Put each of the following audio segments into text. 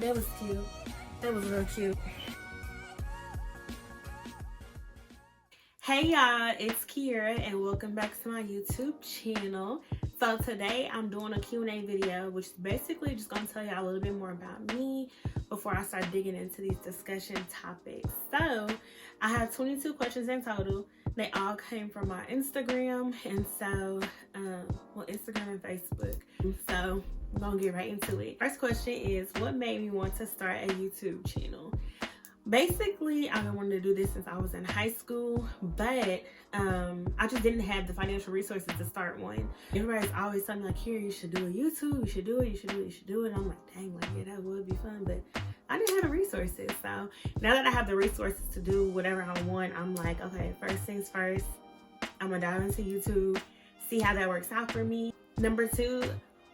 That was cute. That was real cute. Hey y'all, it's Kiera and welcome back to my YouTube channel. So today I'm doing a Q&A video, which is basically just going to tell y'all a little bit more about me before I start digging into these discussion topics. So I have 22 questions in total. They all came from my Instagram and so, well, Instagram and Facebook. So we're going to get right into it. First question is, what made me want to start a YouTube channel? Basically, I've been wanting to do this since I was in high school, but I just didn't have the financial resources to start one. Everybody's always telling me like, here, you should do a YouTube, you should do it, you should do it, you should do it. And I'm like, dang, like, yeah, that would be fun, but I didn't have the resources. So now that I have the resources to do whatever I want, I'm like, okay, first things first, I'm gonna dive into YouTube, see how that works out for me. Number two,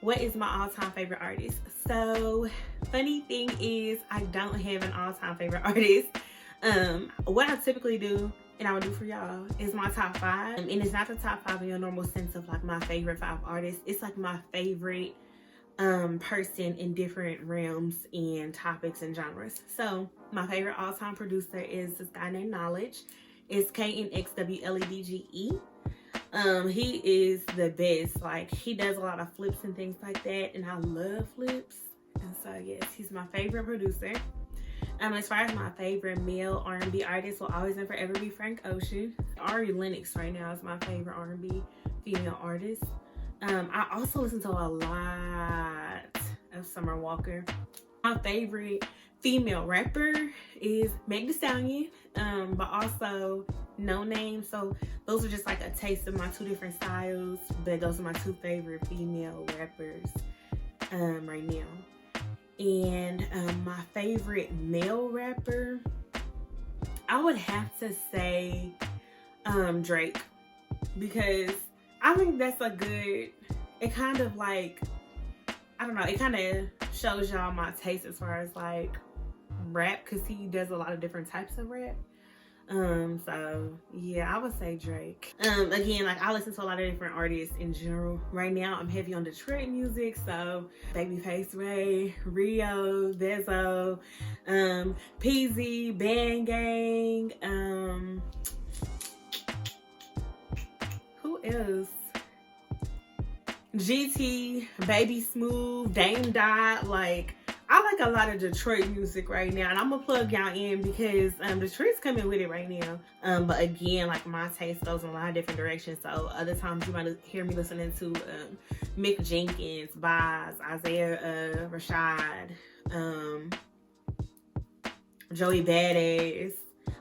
what is my all-time favorite artist? So funny thing is I don't have an all-time favorite artist. What I typically do, and I would do for y'all, is my top 5. And it's not the top 5 in your normal sense of like my favorite 5 artists. It's like my favorite person in different realms and topics and genres. So my favorite all-time producer is this guy named Knowledge. It's KNXWLEDGE. He is the best. Like, he does a lot of flips and things like that, and I love flips. And so yes, he's my favorite producer. As far as my favorite male R&B artist will always and forever be Frank Ocean. Ari Lennox right now is my favorite R&B female artist. I also listen to a lot of Summer Walker. My favorite female rapper is Meg Thee Stallion, but also No Name. So those are just like a taste of my 2 different styles, but those are my 2 favorite female rappers right now. And my favorite male rapper, I would have to say Drake, because I think that's a good, it kind of like, I don't know, it kind of shows y'all my taste as far as like rap, because he does a lot of different types of rap. So yeah, I would say Drake. Again, like, I listen to a lot of different artists in general. Right now I'm heavy on Detroit music, so Babyface Ray, Rio, Vezo, Peezy, Band Gang, who else? GT, Baby Smooth, Dame Dot. Like, I like a lot of Detroit music right now, and I'm gonna plug y'all in because Detroit's coming with it right now. But again, like, my taste goes in a lot of different directions. So other times you might hear me listening to Mick Jenkins, Boz, Isaiah Rashad, Joey Badass.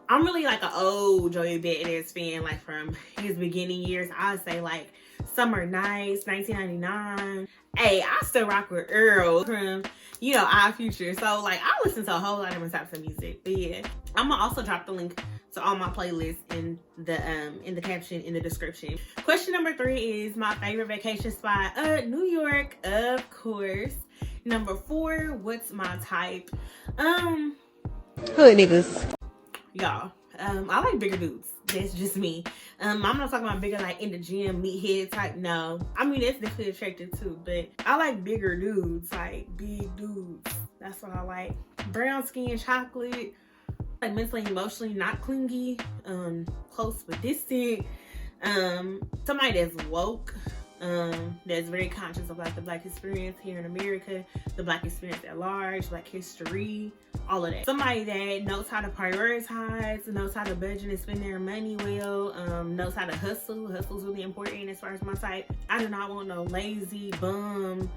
I'm really like an old Joey Badass fan, like from his beginning years. I'd say like Summer Nights, 1999. Hey, I still rock with Earl from, you know, Our Future. So like, I listen to a whole lot of different types of music. But yeah, I'm gonna also drop the link to all my playlists in the caption in the description. Question number 3 is my favorite vacation spot. New York, of course. Number 4, what's my type? Hood niggas. Y'all, I like bigger dudes. That's just me. I'm not talking about bigger like in the gym, meathead type. No, I mean, that's definitely attractive too, but I like bigger dudes, like big dudes. That's what I like. Brown skin, chocolate, like mentally, emotionally not clingy, close but distant. Somebody that's woke, that's very conscious of like the Black experience here in America, the Black experience at large, Black history, all of that. Somebody that knows how to prioritize, knows how to budget and spend their money well, knows how to hustle. Hustle's really important as far as my type. I do not want no lazy bum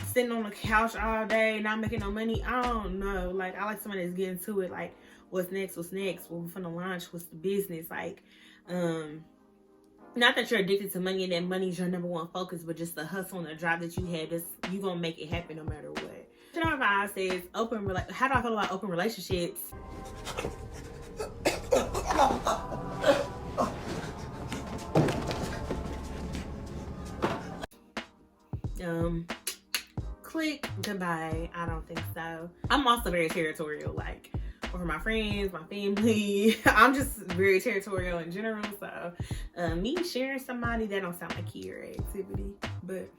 sitting on the couch all day, not making no money. I don't know. Like, I like somebody that's getting to it. Like, what's next? What's next? What we finna launch? What's the business? Like, not that you're addicted to money and that money's your number 1 focus, but just the hustle and the drive that you have, you gonna make it happen no matter what. Number 5 says how do I feel about open relationships? Click, goodbye. I don't think so. I'm also very territorial, like, over my friends, my family. I'm just very territorial in general. So me sharing somebody, that don't sound like your activity. But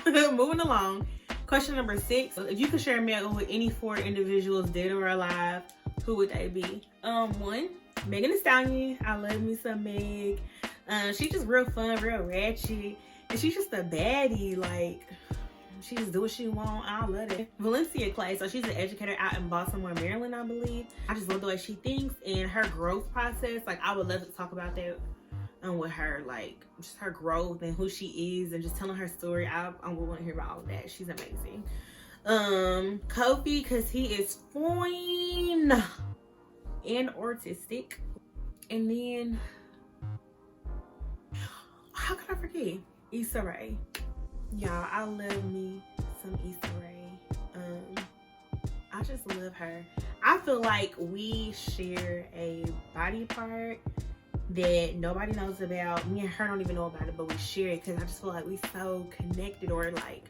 moving along. Question number 6. If you could share a meal with any 4 individuals, dead or alive, who would they be? 1, Megan Thee Stallion. I love me some Meg. She's just real fun, real ratchet. And she's just a baddie. Like, she just do what she want. I love it. Valencia Clay. So she's an educator out in Baltimore, Maryland, I believe. I just love the way she thinks and her growth process. Like, I would love to talk about that with her, like just her growth and who she is and just telling her story. I would want to hear about all of that. She's amazing. Kofi, because he is fine and artistic. And then, how can I forget? Issa Rae. Y'all, I love me some Issa Rae. I just love her. I feel like we share a body part that nobody knows about. Me and her don't even know about it, but we share it because I just feel like we so connected, or like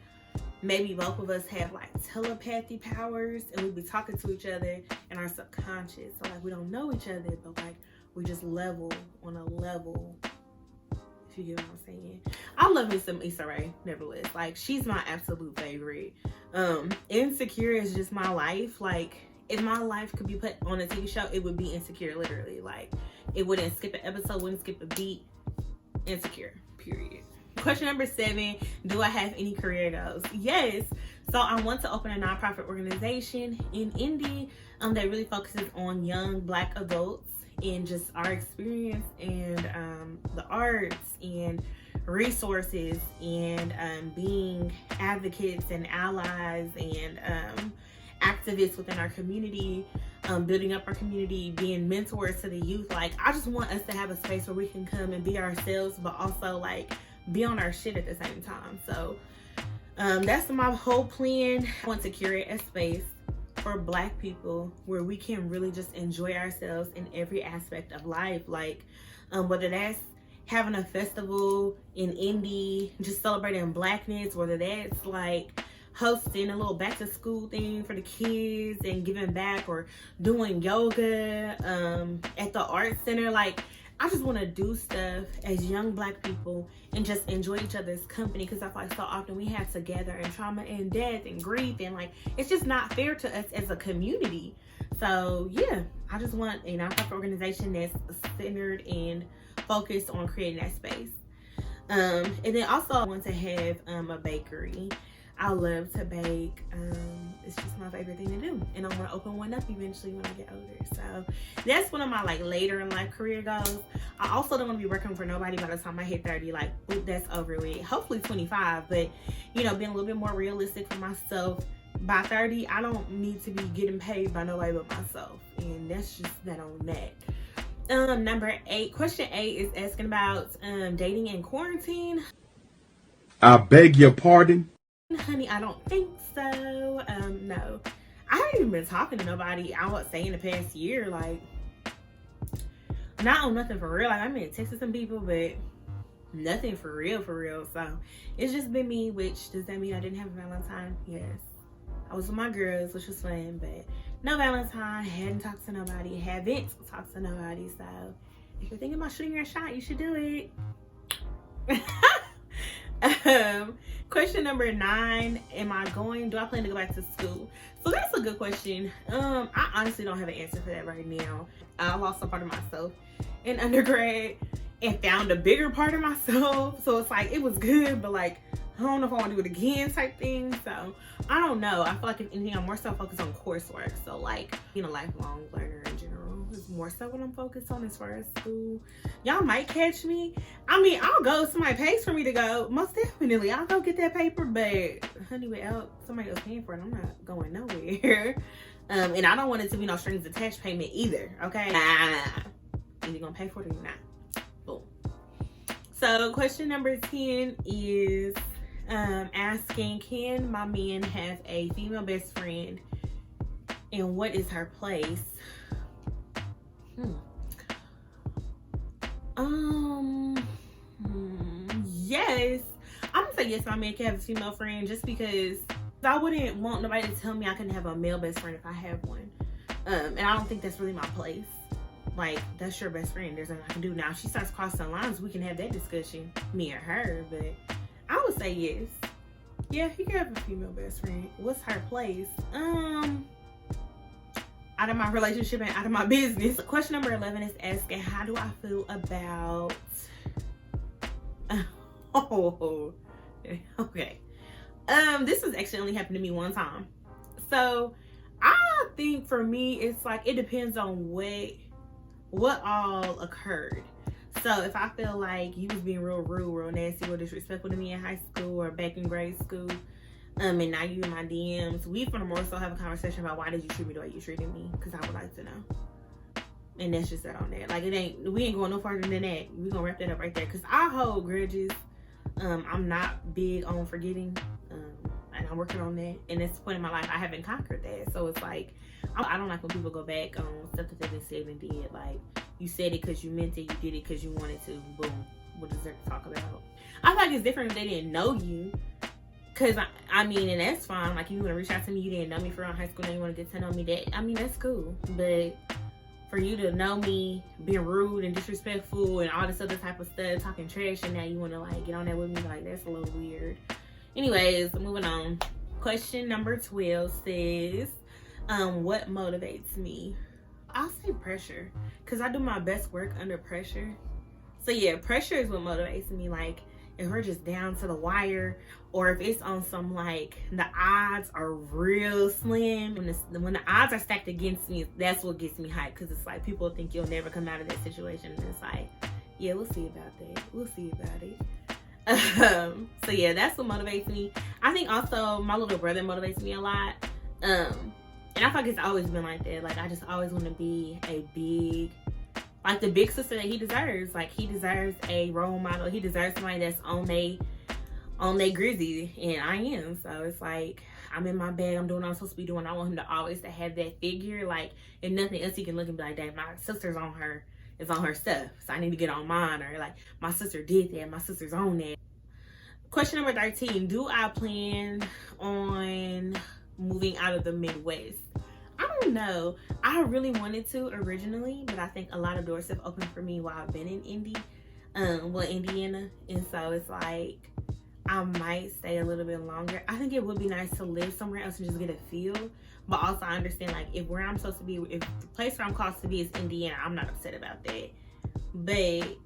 maybe both of us have like telepathy powers and we be talking to each other in our subconscious. So like we don't know each other, but like we just level on a level, if you get what I'm saying. I love me some Issa Rae, nevertheless. Like, she's my absolute favorite. Insecure is just my life. Like, if my life could be put on a TV show, it would be Insecure, literally. Like, it wouldn't skip an episode, wouldn't skip a beat. Insecure, period. Question number 7, do I have any career goals? Yes. So I want to open a nonprofit organization in Indy that really focuses on young Black adults and just our experience and the arts and resources and being advocates and allies and activists within our community, building up our community, being mentors to the youth. Like, I just want us to have a space where we can come and be ourselves, but also like be on our shit at the same time. So that's my whole plan. I want to curate a space for Black people where we can really just enjoy ourselves in every aspect of life. Like, whether that's having a festival in Indy, just celebrating Blackness, whether that's like hosting a little back to school thing for the kids and giving back, or doing yoga at the art center. Like, I just want to do stuff as young Black people and just enjoy each other's company, because I feel like so often we have together and trauma and death and grief, and like it's just not fair to us as a community. So yeah, I just want a nonprofit organization that's centered and focused on creating that space. And then also I want to have a bakery. I love to bake. It's just my favorite thing to do, and I want to open one up eventually when I get older. So that's one of my like later in life career goals. I also don't want to be working for nobody by the time I hit 30. Like, ooh, that's over with. Hopefully 25, but you know, being a little bit more realistic for myself. By 30, I don't need to be getting paid by nobody but myself, and that's just that on that. Number 8, question 8 is asking about dating in quarantine. I beg your pardon? Honey, I don't think so. No, I haven't even been talking to nobody, I would say, in the past year. Like, not on nothing for real. Like, I mean, texting some people, but nothing for real, for real. So it's just been me. Which, does that mean I didn't have a Valentine? Yes, I was with my girls, which was fun, but no Valentine. Hadn't talked to nobody. Haven't talked to nobody. So if you're thinking about shooting your shot, you should do it. Question number 9, do I plan to go back to school? So that's a good question. I honestly don't have an answer for that right now. I lost a part of myself in undergrad and found a bigger part of myself. So it's like, it was good, but like, I don't know if I want to do it again type thing. So I don't know. I feel like if anything, I'm more so focused on coursework. So like, being a lifelong learner in general is more so what I'm focused on as far as school. Y'all might catch me. I mean, I'll go if somebody pays for me to go. Most definitely, I'll go get that paper. But honey, without somebody else paying for it, I'm not going nowhere. And I don't want it to be no strings attached payment either. Okay, either gonna pay for it or you're not. Boom. So question number 10 is asking, can my man have a female best friend, and what is her place? Yes, I'm gonna say yes, my man can have a female friend, just because I wouldn't want nobody to tell me I can have a male best friend if I have one. And I don't think that's really my place. Like, that's your best friend, there's nothing I can do. Now if she starts crossing the lines, we can have that discussion, me or her, but I would say yes. Yeah, he could have a female best friend. What's her place? Out of my relationship and out of my business. Question number 11 is asking, how do I feel about... Oh, okay. This has actually only happened to me one time. So, I think for me, it's like, it depends on what all occurred. So, if I feel like you was being real rude, real nasty, real disrespectful to me in high school or back in grade school, and now you in my DMs, we for the more so have a conversation about why did you treat me the way you treated me? Because I would like to know. And that's just that on that. Like, we ain't going no farther than that. We gonna wrap that up right there. Because I hold grudges. I'm not big on forgetting. And I'm working on that. And at this point in my life, I haven't conquered that. So it's like, I don't like when people go back on stuff that they've been said and did. Like, you said it because you meant it. You did it because you wanted to. Boom. What does that talk about? I feel like it's different if they didn't know you. Because, I mean, and that's fine. Like, you want to reach out to me. You didn't know me from high school. Now you want to get to know me. That's cool. But for you to know me, being rude and disrespectful and all this other type of stuff, talking trash, and now you want to, like, get on that with me, like, that's a little weird. Anyways, moving on. Question number 12 says, what motivates me? I'll say pressure, because I do my best work under pressure. So yeah, pressure is what motivates me. Like, if we're just down to the wire, or if it's on some, like, the odds are real slim, when the odds are stacked against me, that's what gets me hyped. Because it's like, people think you'll never come out of that situation, and it's like, yeah, we'll see about that. We'll see about it. So yeah, that's what motivates me. I think also my little brother motivates me a lot. And I feel like it's always been like that. Like, I just always want to be the big sister that he deserves. Like, he deserves a role model. He deserves somebody that's on they grizzy, and I am. So it's like, I'm in my bag, I'm doing what I'm supposed to be doing. I want him to always to have that figure. Like, if nothing else, he can look and be like, dang, my sister's on her. It's on her stuff, so I need to get on mine. Or like, my sister did that, my sister's on that. Question number 13, do I plan on moving out of the Midwest? I don't know. I really wanted to originally, but I think a lot of doors have opened for me while I've been in Indiana. And so it's like, I might stay a little bit longer. I think it would be nice to live somewhere else and just get a feel. But also I understand, like, if the place where I'm called to be is Indiana, I'm not upset about that. But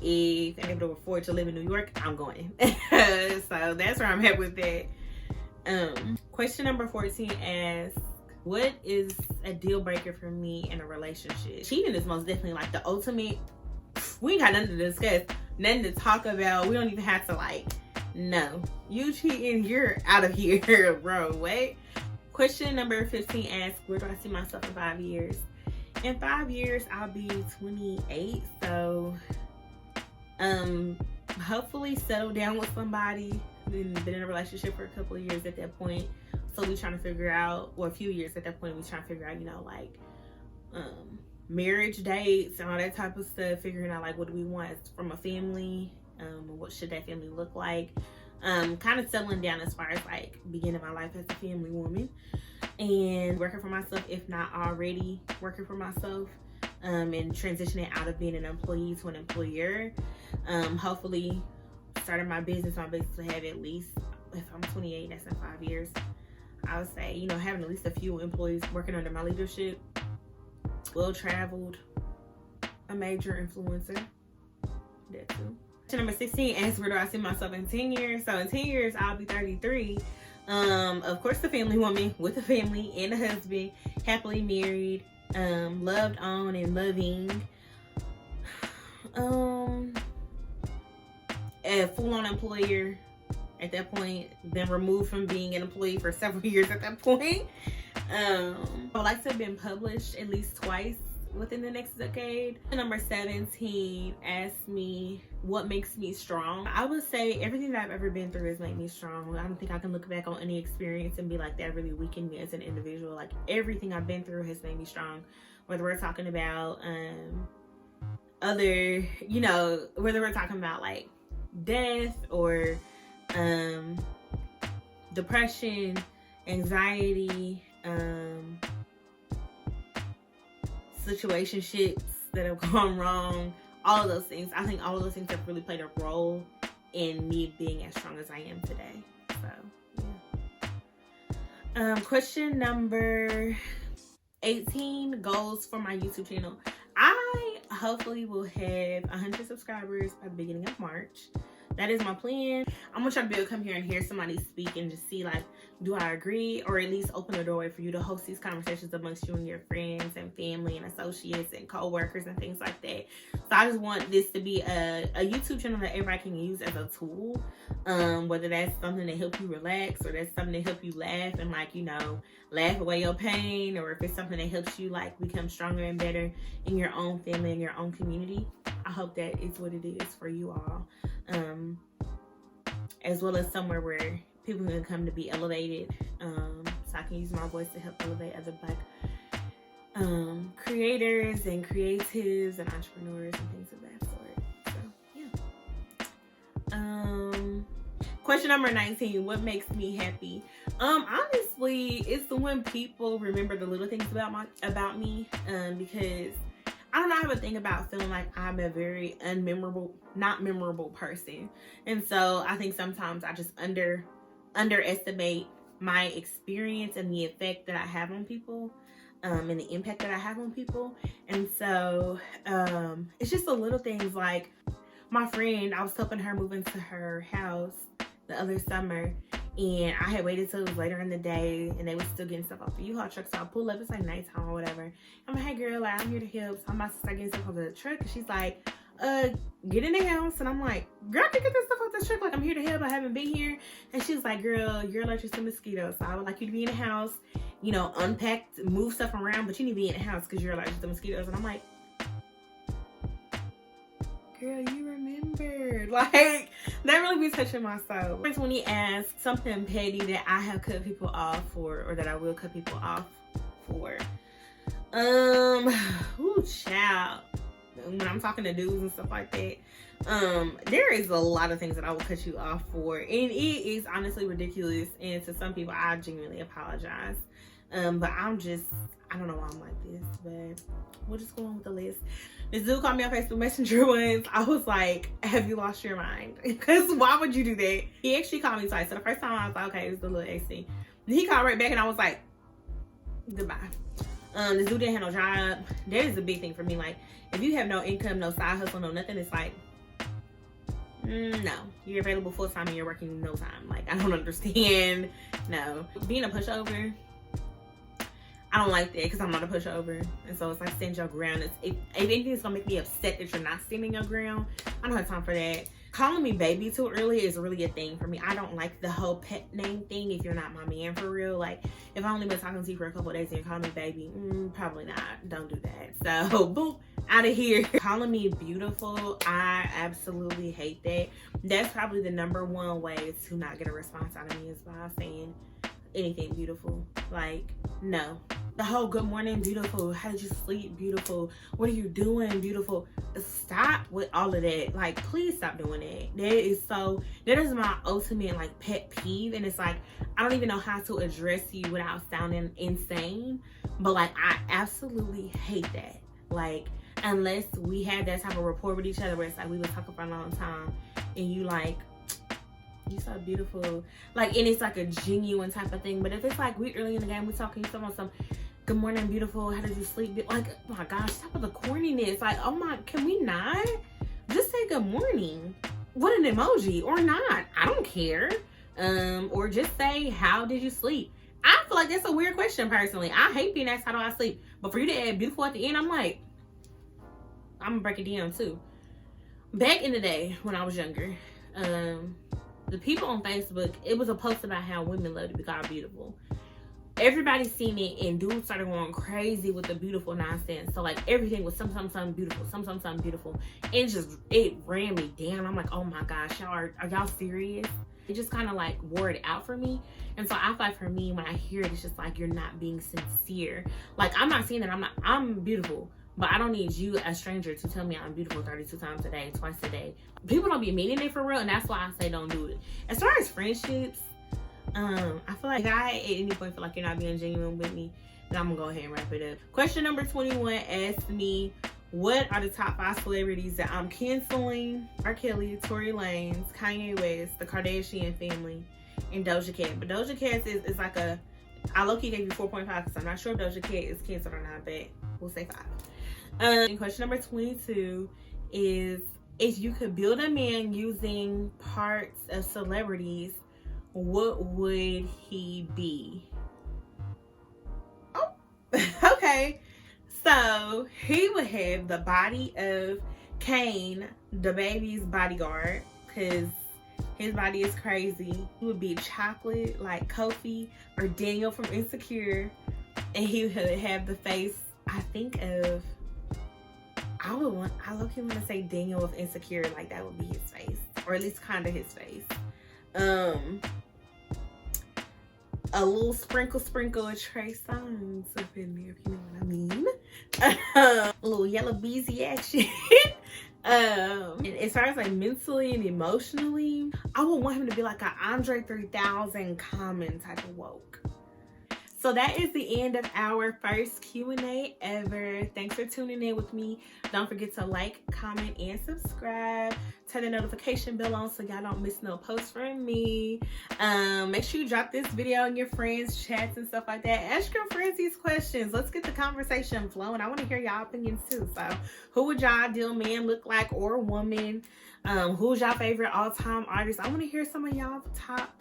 if I'm able to afford to live in New York, I'm going. So that's where I'm at with that. Question number 14 asks, what is a deal breaker for me in a relationship? Cheating is most definitely like the ultimate. We ain't got nothing to discuss, nothing to talk about. We don't even have to, like, no. You cheating, you're out of here, bro. Wait. Question number 15 asks, where do I see myself in 5 years? In 5 years, I'll be 28. So, hopefully settle down with somebody. Been in a relationship for a couple of years at that point. So we trying to figure out, or a few years at that point, we trying to figure out, you know, like, marriage dates and all that type of stuff. Figuring out, like, what do we want from a family? What should that family look like? Kind of settling down as far as, like, beginning my life as a family woman. And working for myself, if not already working for myself. And transitioning out of being an employee to an employer. Hopefully starting my business will have at least, if I'm 28, that's in 5 years. I would say, you know, having at least a few employees working under my leadership, well-traveled, a major influencer, that too. Question number 16 asks, where do I see myself in 10 years? So in 10 years, I'll be 33. Of course, a family woman with a family and a husband, happily married, loved on and loving, a full-on employer at that point, been removed from being an employee for several years at that point. I would like to have been published at least twice within the next decade. Number 17 asks me, what makes me strong? I would say everything that I've ever been through has made me strong. I don't think I can look back on any experience and be like, that really weakened me as an individual. Like, everything I've been through has made me strong. Whether we're talking about other, you know, whether we're talking about like death or depression, anxiety, situationships that have gone wrong, all of those things. I think all of those things have really played a role in me being as strong as I am today. So Question number 18, goals for my YouTube channel. I hopefully will have 100 subscribers by the beginning of March. That is my plan. I'm gonna try to be able to come here and hear somebody speak and just see, like, do I agree, or at least open the doorway for you to host these conversations amongst you and your friends and family and associates and co-workers and things like that. So I just want this to be a YouTube channel that everybody can use as a tool, whether that's something to help you relax, or that's something to help you laugh and, like, you know, laugh away your pain, or if it's something that helps you, like, become stronger and better in your own family and your own community. I hope that is what it is for you all, as well as somewhere where people can come to be elevated, so I can use my voice to help elevate other Black creators and creatives and entrepreneurs and things of that sort. So yeah. Question number 19, what makes me happy? Honestly, it's when people remember the little things about me, because I don't know, I have a thing about feeling like I'm a very not memorable person. And so I think sometimes I just underestimate my experience and the effect that I have on people, and the impact that I have on people. And so it's just the little things, like my friend, I was helping her move into her house the other summer, and I had waited till it was later in the day and they were still getting stuff off the U-Haul truck. So I pull up, it's like nighttime or whatever. I'm like, hey girl, like, I'm here to help. So I'm about to start getting stuff off the truck, and she's like, get in the house. And I'm like, girl, I can get this stuff off the truck, like, I'm here to help, I haven't been here. And she's like, girl, you're allergic to mosquitoes, so I would like you to be in the house, you know, unpack, move stuff around, but you need to be in the house because you're allergic to mosquitoes. And I'm like, girl, you remembered. Like, that really be touching my soul. When he asked something petty that I have cut people off for, or that I will cut people off for. Ooh, child. When I'm talking to dudes and stuff like that, there is a lot of things that I will cut you off for, and it is honestly ridiculous, and to some people I genuinely apologize, but I don't know why I'm like this, but we'll just go on with the list. This dude called me on Facebook Messenger once. I was like, have you lost your mind? Because why would you do that? He actually called me twice. So the first time I was like, okay, it was the little AC. Then he called right back and I was like, goodbye. This dude didn't have no job. That is a big thing for me. Like, if you have no income, no side hustle, no nothing, it's like, no. You're available full time and you're working no time. Like, I don't understand. No. Being a pushover, I don't like that, because I'm not a pushover. And so it's like, stand your ground. If anything is gonna make me upset that you're not standing your ground, I don't have time for that. Calling me baby too early is really a thing for me. I don't like the whole pet name thing if you're not my man for real. Like, if I only been talking to you for a couple of days and you're calling me baby, probably not. Don't do that. So, boom, out of here. Calling me beautiful, I absolutely hate that. That's probably the #1 way to not get a response out of me, is by saying anything beautiful. Like, no. The whole good morning, beautiful. How did you sleep? Beautiful. What are you doing? Beautiful. Stop with all of that. Like, please stop doing that. That is my ultimate, like, pet peeve. And it's like, I don't even know how to address you without sounding insane. But, like, I absolutely hate that. Like, unless we had that type of rapport with each other where it's like we were talking for a long time and you like, you so beautiful, like, and it's like a genuine type of thing. But if it's like we early in the game, we talking, you talking about some good morning, beautiful, how did you sleep? Like, oh my gosh, stop with the corniness. Like, oh my, can we not just say good morning? What an emoji, or not, I don't care. Or just say, how did you sleep? I feel like that's a weird question personally. I hate being asked how do I sleep, but for you to add beautiful at the end, I'm like, I'm gonna break it down too. Back in the day when I was younger, the people on Facebook, it was a post about how women love to be called beautiful. Everybody seen it, and dudes started going crazy with the beautiful nonsense. So like everything was something beautiful, something beautiful. It ran me down. I'm like, oh my gosh, y'all are y'all serious? It just kind of like wore it out for me. And so I feel like for me, when I hear it, it's just like, you're not being sincere. Like, I'm not saying that I'm beautiful, but I don't need you, a stranger, to tell me I'm beautiful 32 times a day, twice a day. People don't be meaning it for real, and that's why I say don't do it. As far as friendships, I feel like if I at any point feel like you're not being genuine with me, then I'm gonna go ahead and wrap it up. Question number 21 asks me, what are the top 5 celebrities that I'm canceling? R. Kelly, Tory Lanez, Kanye West, the Kardashian family, and Doja Cat. But Doja Cat is like I low-key gave you 4.5 because I'm not sure if Doja Cat is canceled or not, but we'll say 5. Question number 22 is, if you could build a man using parts of celebrities, what would he be? Oh, okay. So he would have the body of Kane, the baby's bodyguard, because his body is crazy. He would be chocolate like Kofi or Daniel from Insecure. And he would have the face, I think, of, I low-key want to say Daniel of Insecure, like that would be his face. Or at least kind of his face. A little sprinkle of Trey Songz up in there, if you know what I mean. A little yellow beezy action. And as far as like mentally and emotionally, I would want him to be like an Andre 3000 Common type of woke. So that is the end of our first Q&A ever. Thanks for tuning in with me. Don't forget to like, comment, and subscribe. Turn the notification bell on so y'all don't miss no posts from me. Make sure you drop this video in your friends' chats and stuff like that. Ask your friends these questions. Let's get the conversation flowing. I want to hear y'all opinions too. So who would y'all ideal man look like, or woman? Who's y'all favorite all-time artist? I want to hear some of y'all top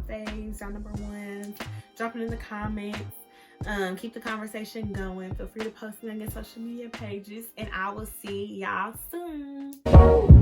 faves, y'all number ones. Drop it in the comments. Keep the conversation going. Feel free to post me on your social media pages, and I will see y'all soon.